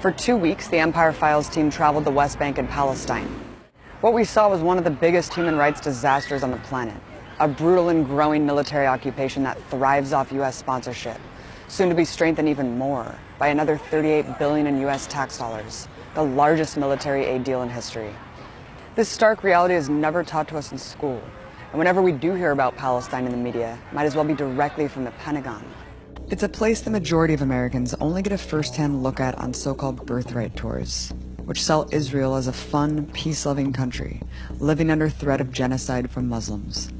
For 2 weeks, the Empire Files team traveled the West Bank and Palestine. What we saw was one of the biggest human rights disasters on the planet, a brutal and growing military occupation that thrives off U.S. sponsorship, soon to be strengthened even more by another $38 billion in U.S. tax dollars, the largest military aid deal in history. This stark reality is never taught to us in school, and whenever we do hear about Palestine in the media, it might as well be directly from the Pentagon. It's a place the majority of Americans only get a first-hand look at on so-called birthright tours, which sell Israel as a fun, peace-loving country, living under threat of genocide from Muslims.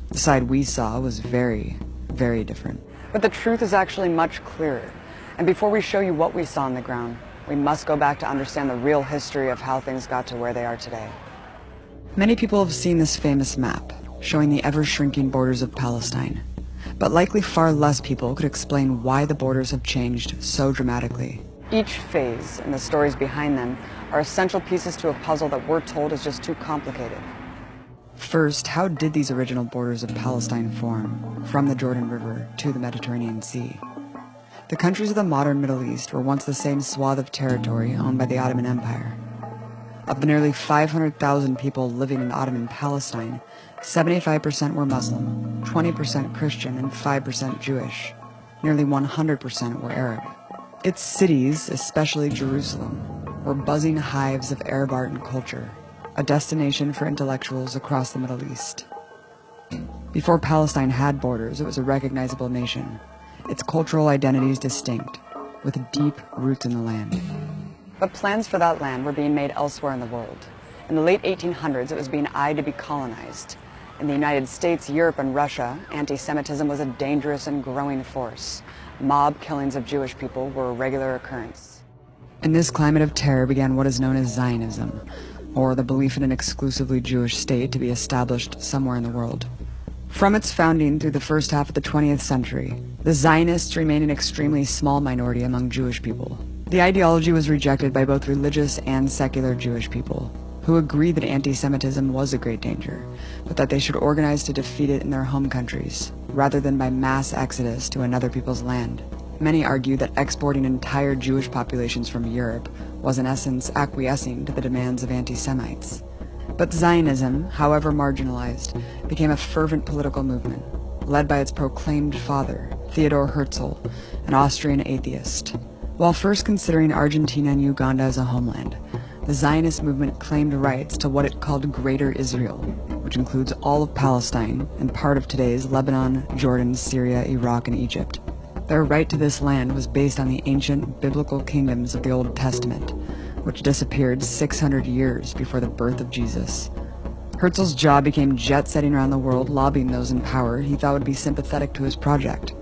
The side we saw was very, very different. But the truth is actually much clearer. And before we show you what we saw on the ground, we must go back to understand the real history of how things got to where they are today. Many people have seen this famous map, showing the ever-shrinking borders of Palestine. But likely far less people could explain why the borders have changed so dramatically. Each phase and the stories behind them are essential pieces to a puzzle that we're told is just too complicated. First, how did these original borders of Palestine form, from the Jordan River to the Mediterranean Sea? The countries of the modern Middle East were once the same swath of territory owned by the Ottoman Empire. Of the nearly 500,000 people living in Ottoman Palestine, 75% were Muslim, 20% Christian, and 5% Jewish. Nearly 100% were Arab. Its cities, especially Jerusalem, were buzzing hives of Arab art and culture, a destination for intellectuals across the Middle East. Before Palestine had borders, it was a recognizable nation, its cultural identities distinct, with deep roots in the land. But plans for that land were being made elsewhere in the world. In the late 1800s, it was being eyed to be colonized. In the United States, Europe, and Russia, anti-Semitism was a dangerous and growing force. Mob killings of Jewish people were a regular occurrence. In this climate of terror began what is known as Zionism, or the belief in an exclusively Jewish state to be established somewhere in the world. From its founding through the first half of the 20th century, the Zionists remained an extremely small minority among Jewish people. The ideology was rejected by both religious and secular Jewish people, who agreed that anti-Semitism was a great danger, but that they should organize to defeat it in their home countries, rather than by mass exodus to another people's land. Many argued that exporting entire Jewish populations from Europe was in essence acquiescing to the demands of anti-Semites. But Zionism, however marginalized, became a fervent political movement, led by its proclaimed father, Theodor Herzl, an Austrian atheist. While first considering Argentina and Uganda as a homeland, the Zionist movement claimed rights to what it called Greater Israel, which includes all of Palestine and part of today's Lebanon, Jordan, Syria, Iraq, and Egypt. Their right to this land was based on the ancient biblical kingdoms of the Old Testament, which disappeared 600 years before the birth of Jesus. Herzl's job became jet-setting around the world, lobbying those in power he thought would be sympathetic to his project.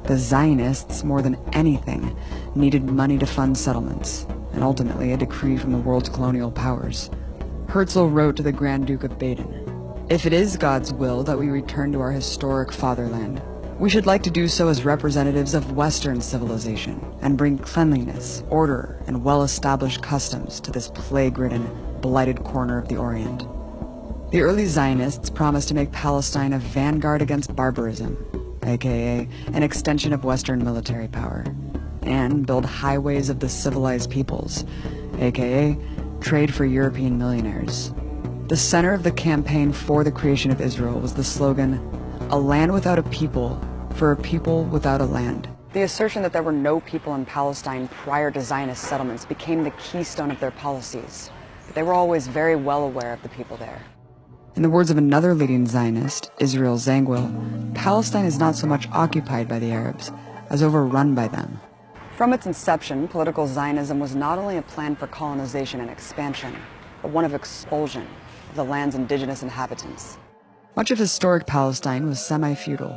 The Zionists, more than anything, needed money to fund settlements, and ultimately a decree from the world's colonial powers. Herzl wrote to the Grand Duke of Baden, "If it is God's will that we return to our historic fatherland, we should like to do so as representatives of Western civilization and bring cleanliness, order, and well-established customs to this plague-ridden, blighted corner of the Orient." The early Zionists promised to make Palestine a vanguard against barbarism, aka an extension of Western military power, and build highways of the civilized peoples, aka trade for European millionaires. The center of the campaign for the creation of Israel was the slogan, "A land without a people, for a people without a land." The assertion that there were no people in Palestine prior to Zionist settlements became the keystone of their policies, but they were always very well aware of the people there. In the words of another leading Zionist, Israel Zangwill, Palestine is not so much occupied by the Arabs as overrun by them. From its inception, political Zionism was not only a plan for colonization and expansion, but one of expulsion of the land's indigenous inhabitants. Much of historic Palestine was semi-feudal,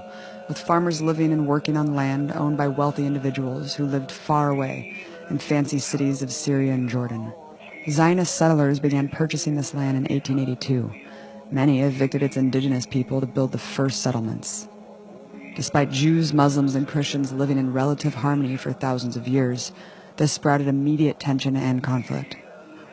with farmers living and working on land owned by wealthy individuals who lived far away and fancy cities of Syria and Jordan. Zionist settlers began purchasing this land in 1882. Many evicted its indigenous people to build the first settlements. Despite Jews, Muslims, and Christians living in relative harmony for thousands of years, this sprouted immediate tension and conflict.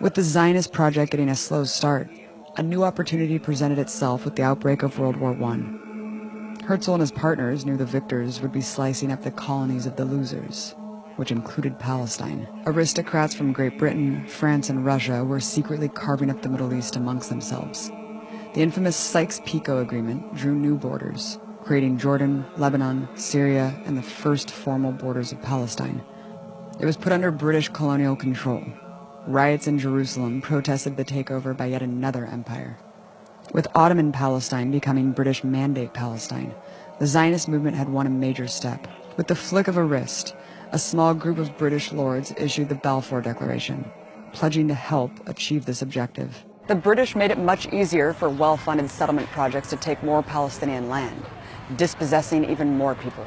With the Zionist project getting a slow start, a new opportunity presented itself with the outbreak of World War I. Herzl and his partners knew the victors would be slicing up the colonies of the losers, which included Palestine. Aristocrats from Great Britain, France, and Russia were secretly carving up the Middle East amongst themselves. The infamous Sykes-Picot Agreement drew new borders, creating Jordan, Lebanon, Syria, and the first formal borders of Palestine. It was put under British colonial control. Riots in Jerusalem protested the takeover by yet another empire. With Ottoman Palestine becoming British Mandate Palestine, the Zionist movement had won a major step. With the flick of a wrist, a small group of British lords issued the Balfour Declaration, pledging to help achieve this objective. The British made it much easier for well-funded settlement projects to take more Palestinian land, dispossessing even more people.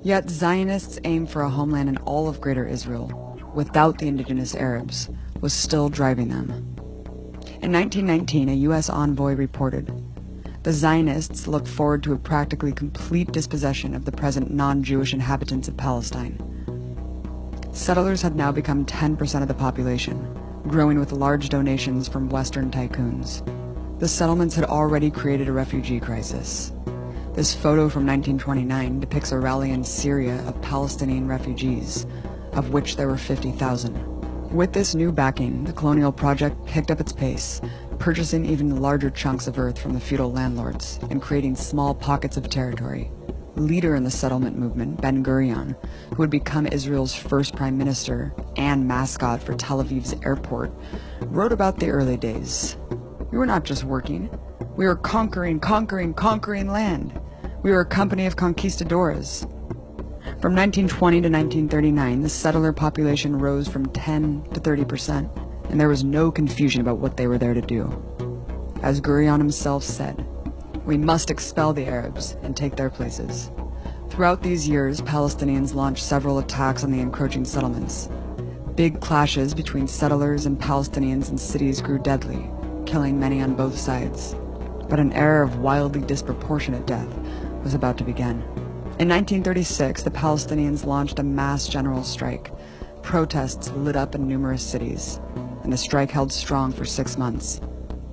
Yet Zionists' aim for a homeland in all of Greater Israel, without the indigenous Arabs, was still driving them. In 1919, a U.S. envoy reported, "The Zionists look forward to a practically complete dispossession of the present non-Jewish inhabitants of Palestine." Settlers had now become 10% of the population, growing with large donations from Western tycoons. The settlements had already created a refugee crisis. This photo from 1929 depicts a rally in Syria of Palestinian refugees, of which there were 50,000. With this new backing, the colonial project picked up its pace, purchasing even larger chunks of earth from the feudal landlords and creating small pockets of territory. Leader in the settlement movement, Ben-Gurion, who would become Israel's first prime minister and mascot for Tel Aviv's airport, wrote about the early days. "We were not just working. We were conquering land. We were a company of conquistadores." From 1920 to 1939, the settler population rose from 10 to 30%, and there was no confusion about what they were there to do. As Gurion himself said, "We must expel the Arabs and take their places." Throughout these years, Palestinians launched several attacks on the encroaching settlements. Big clashes between settlers and Palestinians in cities grew deadly, killing many on both sides. But an era of wildly disproportionate death was about to begin. In 1936, the Palestinians launched a mass general strike. Protests lit up in numerous cities, and the strike held strong for 6 months.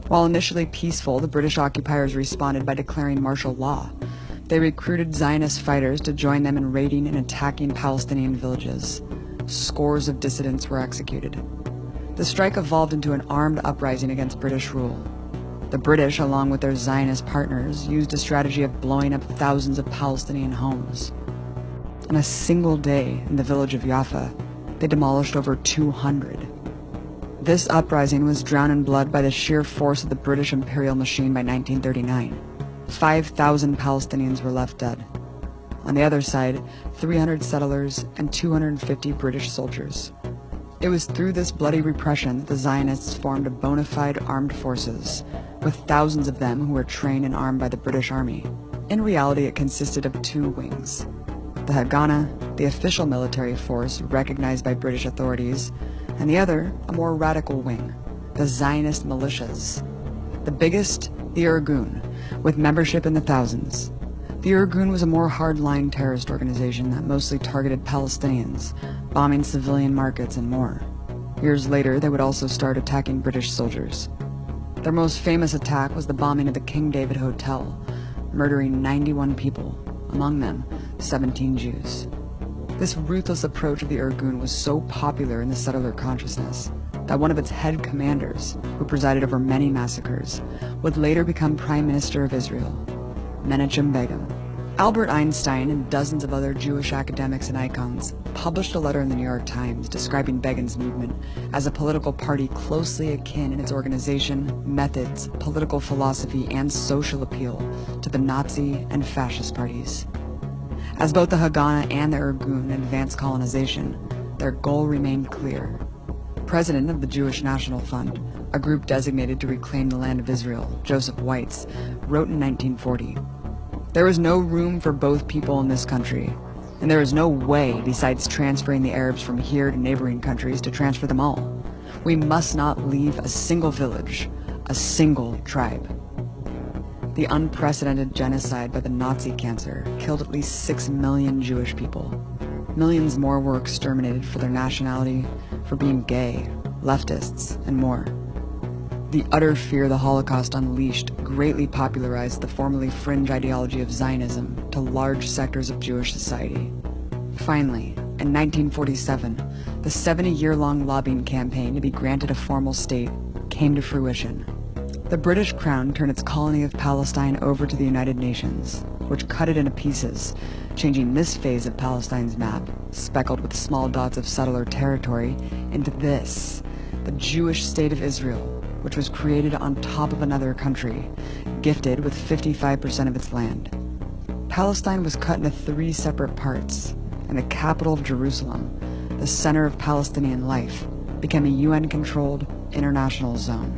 While initially peaceful, the British occupiers responded by declaring martial law. They recruited Zionist fighters to join them in raiding and attacking Palestinian villages. Scores of dissidents were executed. The strike evolved into an armed uprising against British rule. The British, along with their Zionist partners, used a strategy of blowing up thousands of Palestinian homes. In a single day in the village of Jaffa, they demolished over 200. This uprising was drowned in blood by the sheer force of the British imperial machine by 1939. 5,000 Palestinians were left dead. On the other side, 300 settlers and 250 British soldiers. It was through this bloody repression that the Zionists formed a bona fide armed forces, with thousands of them who were trained and armed by the British Army. In reality, it consisted of 2 wings. The Haganah, the official military force recognized by British authorities, and the other, a more radical wing, the Zionist militias. The biggest, the Irgun, with membership in the thousands. The Irgun was a more hard-line terrorist organization that mostly targeted Palestinians, bombing civilian markets and more. Years later, they would also start attacking British soldiers. Their most famous attack was the bombing of the King David Hotel, murdering 91 people, among them 17 Jews. This ruthless approach of the Irgun was so popular in the settler consciousness that one of its head commanders, who presided over many massacres, would later become Prime Minister of Israel, Menachem Begin. Albert Einstein and dozens of other Jewish academics and icons published a letter in the New York Times describing Begin's movement as a political party closely akin in its organization, methods, political philosophy, and social appeal to the Nazi and fascist parties. As both the Haganah and the Irgun advanced colonization, their goal remained clear. President of the Jewish National Fund, a group designated to reclaim the land of Israel, Joseph Weitz, wrote in 1940, "There is no room for both people in this country. And there is no way, besides transferring the Arabs from here to neighboring countries, to transfer them all. We must not leave a single village, a single tribe. The unprecedented genocide by the Nazi cancer killed at least 6 million Jewish people. Millions more were exterminated for their nationality, for being gay, leftists, and more. The utter fear the Holocaust unleashed greatly popularized the formerly fringe ideology of Zionism to large sectors of Jewish society. Finally, in 1947, the 70-year-long lobbying campaign to be granted a formal state came to fruition. The British Crown turned its colony of Palestine over to the United Nations, which cut it into pieces, changing this phase of Palestine's map, speckled with small dots of settler territory, into this, the Jewish state of Israel, which was created on top of another country, gifted with 55% of its land. Palestine was cut into 3 separate parts, and the capital of Jerusalem, the center of Palestinian life, became a UN-controlled international zone.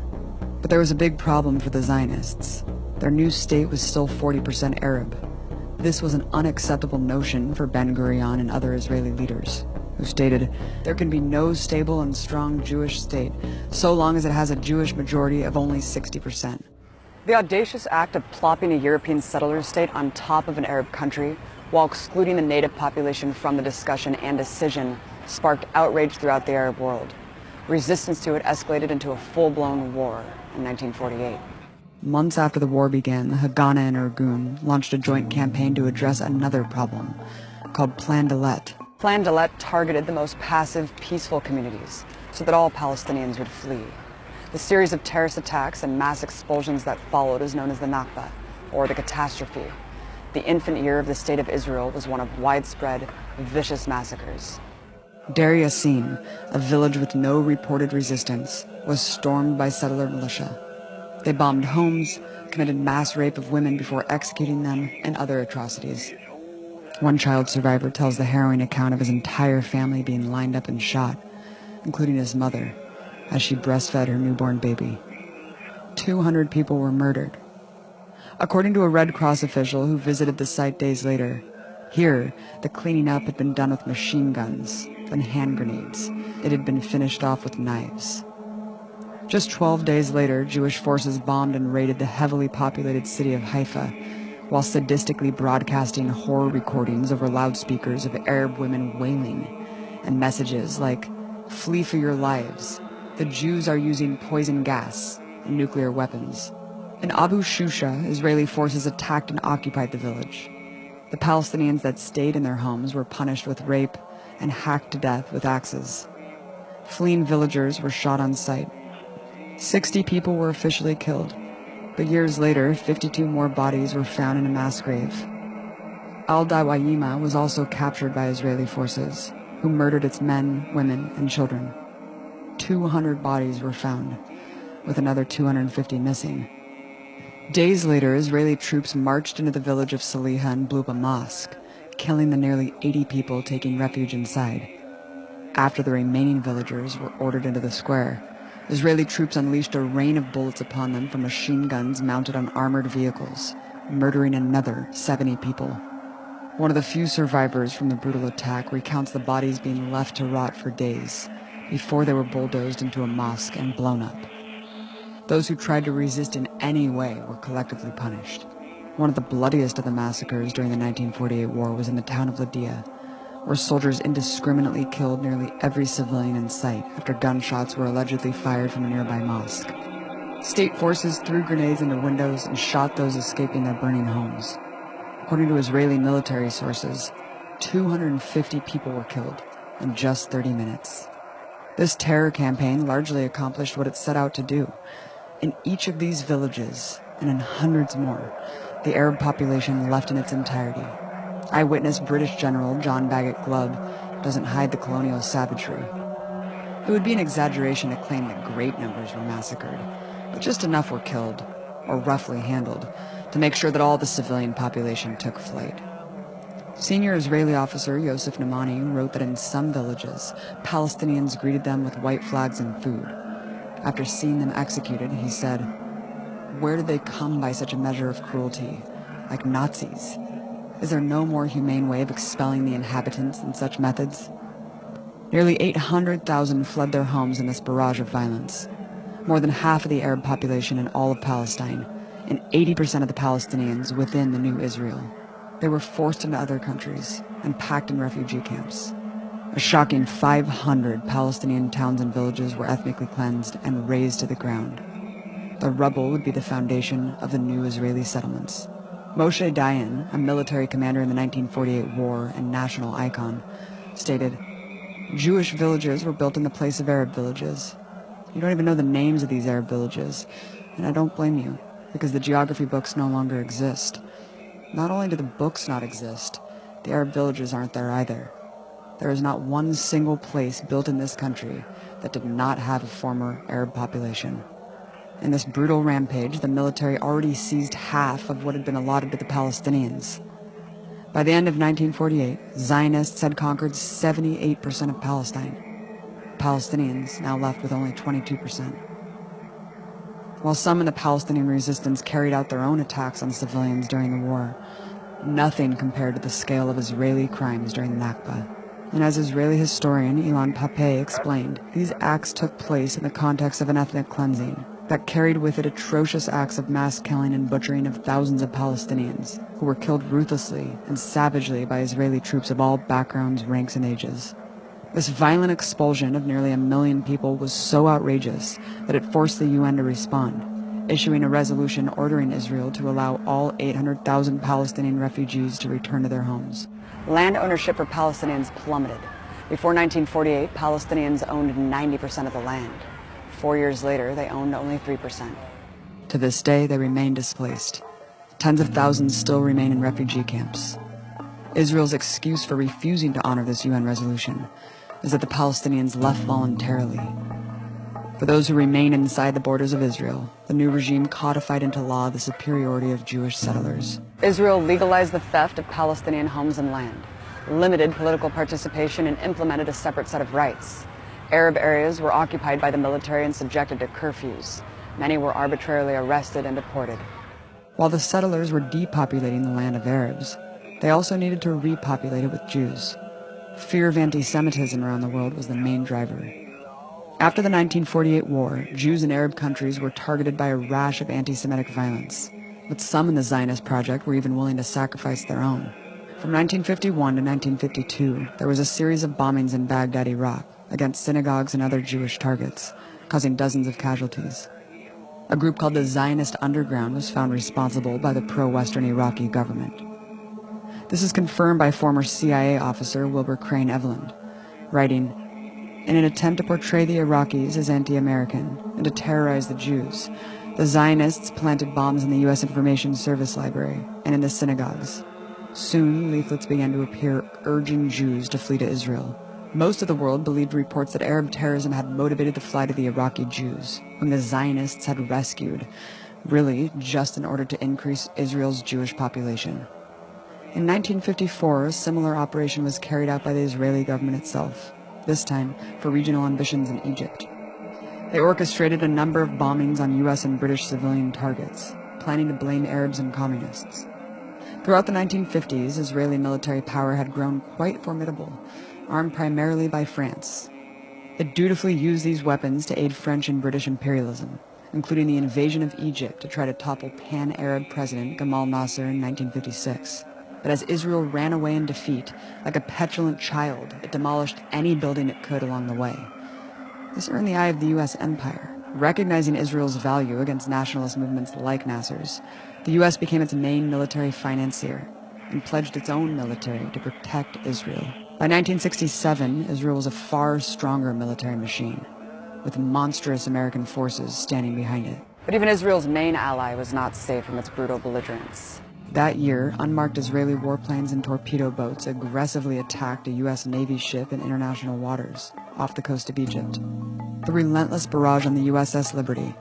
But there was a big problem for the Zionists. Their new state was still 40% Arab. This was an unacceptable notion for Ben-Gurion and other Israeli leaders, who stated, there can be no stable and strong Jewish state so long as it has a Jewish majority of only 60%. The audacious act of plopping a European settler state on top of an Arab country while excluding the native population from the discussion and decision sparked outrage throughout the Arab world. Resistance to it escalated into a full-blown war in 1948. Months after the war began, the Haganah and Irgun launched a joint campaign to address another problem, called Plan Dalet. Plan Dalet targeted the most passive, peaceful communities, so that all Palestinians would flee. The series of terrorist attacks and mass expulsions that followed is known as the Nakba, or the catastrophe. The infant year of the State of Israel was one of widespread, vicious massacres. Deir Yassin, a village with no reported resistance, was stormed by settler militia. They bombed homes, committed mass rape of women before executing them, and other atrocities. One child survivor tells the harrowing account of his entire family being lined up and shot, including his mother, as she breastfed her newborn baby. 200 people were murdered. According to a Red Cross official who visited the site days later, here, the cleaning up had been done with machine guns, then hand grenades. It had been finished off with knives. Just 12 days later, Jewish forces bombed and raided the heavily populated city of Haifa, while sadistically broadcasting horror recordings over loudspeakers of Arab women wailing, and messages like, "Flee for your lives. The Jews are using poison gas and nuclear weapons." In Abu Shusha, Israeli forces attacked and occupied the village. The Palestinians that stayed in their homes were punished with rape and hacked to death with axes. Fleeing villagers were shot on sight. 60 people were officially killed, but years later, 52 more bodies were found in a mass grave. Al-Dawayima was also captured by Israeli forces, who murdered its men, women, and children. 200 bodies were found, with another 250 missing. Days later, Israeli troops marched into the village of Saliha and blew up a mosque, killing the nearly 80 people taking refuge inside. After the remaining villagers were ordered into the square, Israeli troops unleashed a rain of bullets upon them from machine guns mounted on armored vehicles, murdering another 70 people. One of the few survivors from the brutal attack recounts the bodies being left to rot for days before they were bulldozed into a mosque and blown up. Those who tried to resist in any way were collectively punished. One of the bloodiest of the massacres during the 1948 war was in the town of Lydia, where soldiers indiscriminately killed nearly every civilian in sight after gunshots were allegedly fired from a nearby mosque. State forces threw grenades into windows and shot those escaping their burning homes. According to Israeli military sources, 250 people were killed in just 30 minutes. This terror campaign largely accomplished what it set out to do. In each of these villages, and in hundreds more, the Arab population left in its entirety. Eyewitness British General John Bagot Glubb doesn't hide the colonial savagery. It would be an exaggeration to claim that great numbers were massacred, but just enough were killed, or roughly handled, to make sure that all the civilian population took flight. Senior Israeli officer Yosef Namani wrote that in some villages, Palestinians greeted them with white flags and food. After seeing them executed, he said, "Where did they come by such a measure of cruelty? Like Nazis? Is there no more humane way of expelling the inhabitants than such methods? Nearly 800,000 fled their homes in this barrage of violence. More than half of the Arab population in all of Palestine, and 80% of the Palestinians within the new Israel. They were forced into other countries and packed in refugee camps. A shocking 500 Palestinian towns and villages were ethnically cleansed and razed to the ground. The rubble would be the foundation of the new Israeli settlements. Moshe Dayan, a military commander in the 1948 war and national icon, stated, "Jewish villages were built in the place of Arab villages. You don't even know the names of these Arab villages, and I don't blame you, because the geography books no longer exist. Not only do the books not exist, the Arab villages aren't there either. There is not one single place built in this country that did not have a former Arab population." In this brutal rampage, the military already seized half of what had been allotted to the Palestinians. By the end of 1948, Zionists had conquered 78% of Palestine. Palestinians now left with only 22%. While some in the Palestinian resistance carried out their own attacks on civilians during the war, nothing compared to the scale of Israeli crimes during the Nakba. And as Israeli historian Ilan Pappé explained, these acts took place in the context of an ethnic cleansing that carried with it atrocious acts of mass killing and butchering of thousands of Palestinians, who were killed ruthlessly and savagely by Israeli troops of all backgrounds, ranks, and ages. This violent expulsion of nearly 1 million people was so outrageous that it forced the UN to respond, issuing a resolution ordering Israel to allow all 800,000 Palestinian refugees to return to their homes. Land ownership for Palestinians plummeted. Before 1948, Palestinians owned 90% of the land. 4 years later, they owned only 3%. To this day, they remain displaced. Tens of thousands still remain in refugee camps. Israel's excuse for refusing to honor this UN resolution is that the Palestinians left voluntarily. For those who remain inside the borders of Israel, the new regime codified into law the superiority of Jewish settlers. Israel legalized the theft of Palestinian homes and land, limited political participation, and implemented a separate set of rights. Arab areas were occupied by the military and subjected to curfews. Many were arbitrarily arrested and deported. While the settlers were depopulating the land of Arabs, they also needed to repopulate it with Jews. Fear of anti-Semitism around the world was the main driver. After the 1948 war, Jews in Arab countries were targeted by a rash of anti-Semitic violence, but some in the Zionist project were even willing to sacrifice their own. From 1951 to 1952, there was a series of bombings in Baghdad, Iraq, against synagogues and other Jewish targets, causing dozens of casualties. A group called the Zionist Underground was found responsible by the pro-Western Iraqi government. This is confirmed by former CIA officer Wilbur Crane Eveland, writing, "In an attempt to portray the Iraqis as anti-American and to terrorize the Jews, the Zionists planted bombs in the U.S. Information Service Library and in the synagogues. Soon, leaflets began to appear urging Jews to flee to Israel. Most of the world believed reports that Arab terrorism had motivated the flight of the Iraqi Jews, whom the Zionists had rescued, really just in order to increase Israel's Jewish population." In 1954, a similar operation was carried out by the Israeli government itself, this time for regional ambitions in Egypt. They orchestrated a number of bombings on U.S. and British civilian targets, planning to blame Arabs and communists. Throughout the 1950s, Israeli military power had grown quite formidable, armed primarily by France. It dutifully used these weapons to aid French and British imperialism, including the invasion of Egypt to try to topple pan-Arab president Gamal Nasser in 1956. But as Israel ran away in defeat, like a petulant child, it demolished any building it could along the way. This earned the eye of the U.S. empire. Recognizing Israel's value against nationalist movements like Nasser's, the U.S. became its main military financier and pledged its own military to protect Israel. By 1967, Israel was a far stronger military machine, with monstrous American forces standing behind it. But even Israel's main ally was not safe from its brutal belligerents. That year, unmarked Israeli warplanes and torpedo boats aggressively attacked a U.S. Navy ship in international waters off the coast of Egypt. The relentless barrage on the USS Liberty,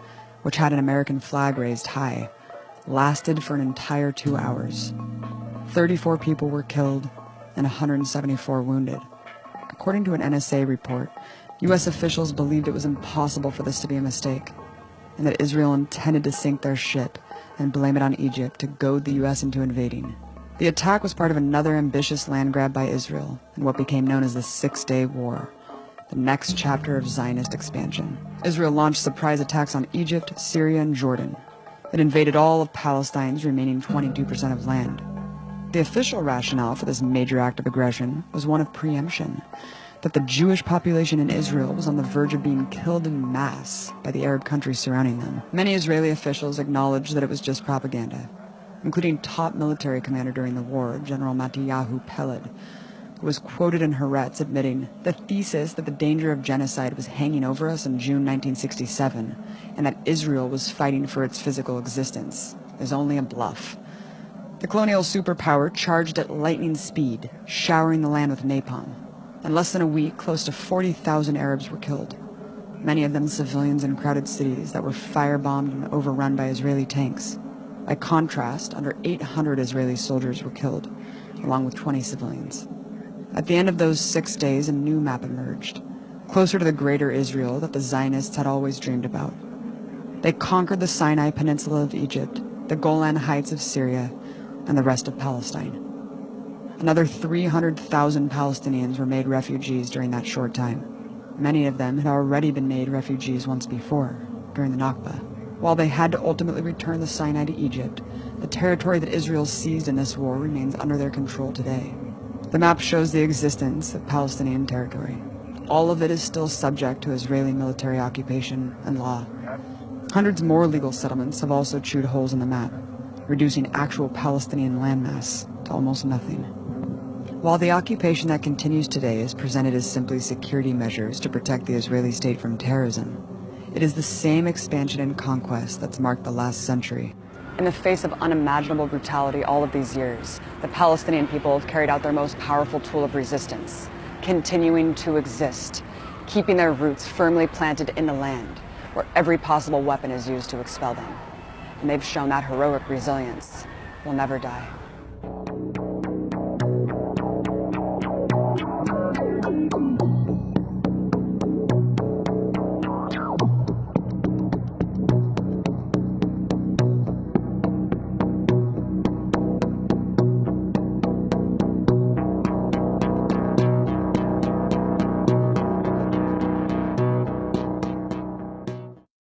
which had an American flag raised high, lasted for an entire 2 hours. 34 people were killed and 174 wounded. According to an NSA report, U.S. officials believed it was impossible for this to be a mistake, and that Israel intended to sink their ship and blame it on Egypt to goad the U.S. into invading. The attack was part of another ambitious land grab by Israel in what became known as the Six-Day War, the next chapter of Zionist expansion. Israel launched surprise attacks on Egypt, Syria, and Jordan. It invaded all of Palestine's remaining 22% of land. The official rationale for this major act of aggression was one of preemption, that the Jewish population in Israel was on the verge of being killed en masse by the Arab countries surrounding them. Many Israeli officials acknowledged that it was just propaganda, including top military commander during the war, General Mattiyahu Peled, who was quoted in Haaretz admitting, "The thesis that the danger of genocide was hanging over us in June 1967 and that Israel was fighting for its physical existence is only a bluff." The colonial superpower charged at lightning speed, showering the land with napalm. In less than a week, close to 40,000 Arabs were killed, many of them civilians in crowded cities that were firebombed and overrun by Israeli tanks. By contrast, under 800 Israeli soldiers were killed, along with 20 civilians. At the end of those 6 days, a new map emerged, closer to the greater Israel that the Zionists had always dreamed about. They conquered the Sinai Peninsula of Egypt, the Golan Heights of Syria, and the rest of Palestine. Another 300,000 Palestinians were made refugees during that short time. Many of them had already been made refugees once before, during the Nakba. While they had to ultimately return the Sinai to Egypt, the territory that Israel seized in this war remains under their control today. The map shows the existence of Palestinian territory. All of it is still subject to Israeli military occupation and law. Hundreds more legal settlements have also chewed holes in the map, reducing actual Palestinian landmass to almost nothing. While the occupation that continues today is presented as simply security measures to protect the Israeli state from terrorism, it is the same expansion and conquest that's marked the last century. In the face of unimaginable brutality all of these years, the Palestinian people have carried out their most powerful tool of resistance, continuing to exist, keeping their roots firmly planted in the land, where every possible weapon is used to expel them. And they've shown that heroic resilience will never die.